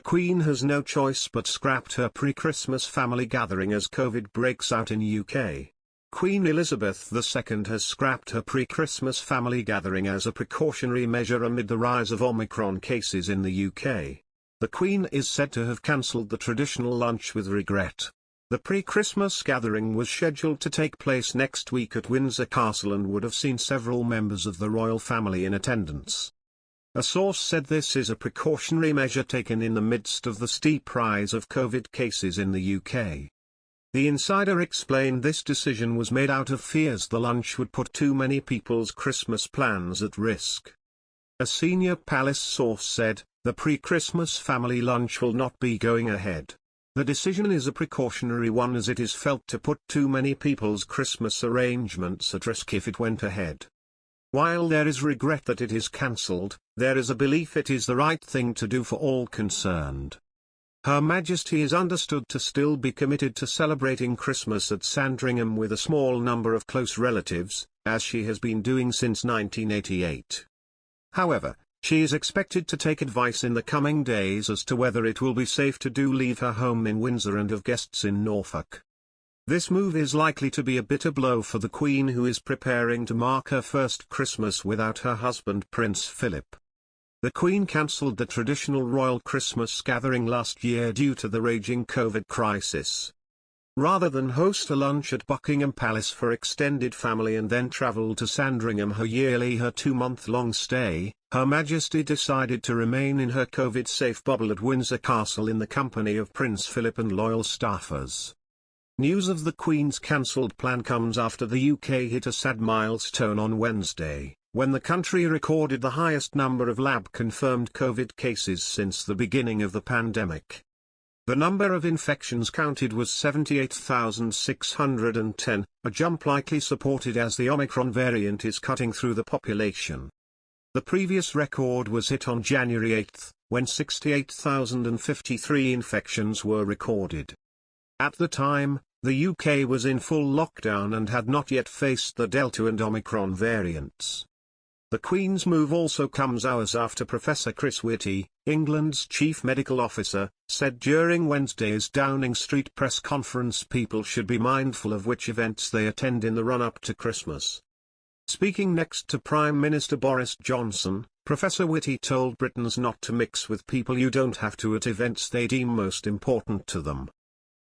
Queen has no choice but scrapped her pre-Christmas family gathering as COVID breaks out in UK. Queen Elizabeth II has scrapped her pre-Christmas family gathering as a precautionary measure amid the rise of Omicron cases in the UK. The Queen is said to have cancelled the traditional lunch with regret. The pre-Christmas gathering was scheduled to take place next week at Windsor Castle and would have seen several members of the royal family in attendance. A source said this is a precautionary measure taken in the midst of the steep rise of COVID cases in the UK. The insider explained this decision was made out of fears the lunch would put too many people's Christmas plans at risk. A senior palace source said, "The pre-Christmas family lunch will not be going ahead. The decision is a precautionary one as it is felt to put too many people's Christmas arrangements at risk if it went ahead. While there is regret that it is cancelled, there is a belief it is the right thing to do for all concerned." Her Majesty is understood to still be committed to celebrating Christmas at Sandringham with a small number of close relatives, as she has been doing since 1988. However, she is expected to take advice in the coming days as to whether it will be safe to leave her home in Windsor and have guests in Norfolk. This move is likely to be a bitter blow for the Queen, who is preparing to mark her first Christmas without her husband Prince Philip. The Queen cancelled the traditional royal Christmas gathering last year due to the raging COVID crisis. Rather than host a lunch at Buckingham Palace for extended family and then travel to Sandringham her 2-month-long stay, Her Majesty decided to remain in her COVID-safe bubble at Windsor Castle in the company of Prince Philip and loyal staffers. News of the Queen's cancelled plan comes after the UK hit a sad milestone on Wednesday, when the country recorded the highest number of lab-confirmed COVID cases since the beginning of the pandemic. The number of infections counted was 78,610, a jump likely supported as the Omicron variant is cutting through the population. The previous record was hit on January 8, when 68,053 infections were recorded. At the time, the UK was in full lockdown and had not yet faced the Delta and Omicron variants. The Queen's move also comes hours after Professor Chris Whitty, England's chief medical officer, said during Wednesday's Downing Street press conference people should be mindful of which events they attend in the run-up to Christmas. Speaking next to Prime Minister Boris Johnson, Professor Whitty told Britons not to mix with people you don't have to at events they deem most important to them.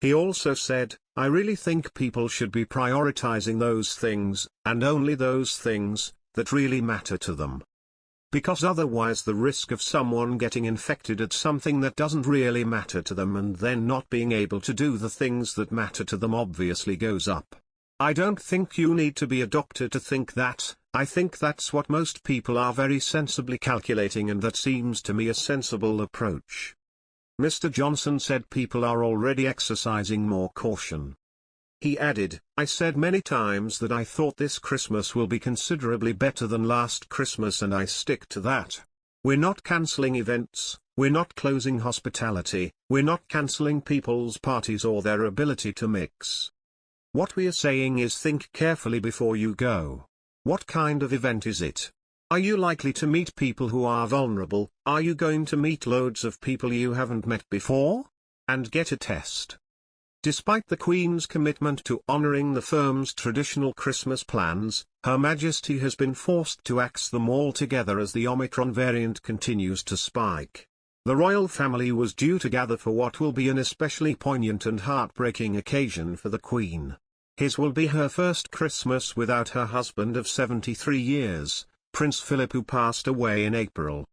He also said, "I really think people should be prioritising those things, and only those things, that really matter to them. Because otherwise the risk of someone getting infected at something that doesn't really matter to them and then not being able to do the things that matter to them obviously goes up. I don't think you need to be a doctor to think that. I think that's what most people are very sensibly calculating, and that seems to me a sensible approach." Mr. Johnson said people are already exercising more caution. He added, "I said many times that I thought this Christmas will be considerably better than last Christmas, and I stick to that. We're not cancelling events, we're not closing hospitality, we're not cancelling people's parties or their ability to mix. What we are saying is think carefully before you go. What kind of event is it? Are you likely to meet people who are vulnerable? Are you going to meet loads of people you haven't met before? And get a test." Despite the Queen's commitment to honouring the firm's traditional Christmas plans, Her Majesty has been forced to axe them altogether as the Omicron variant continues to spike. The royal family was due to gather for what will be an especially poignant and heartbreaking occasion for the Queen. His will be her first Christmas without her husband of 73 years, Prince Philip, who passed away in April.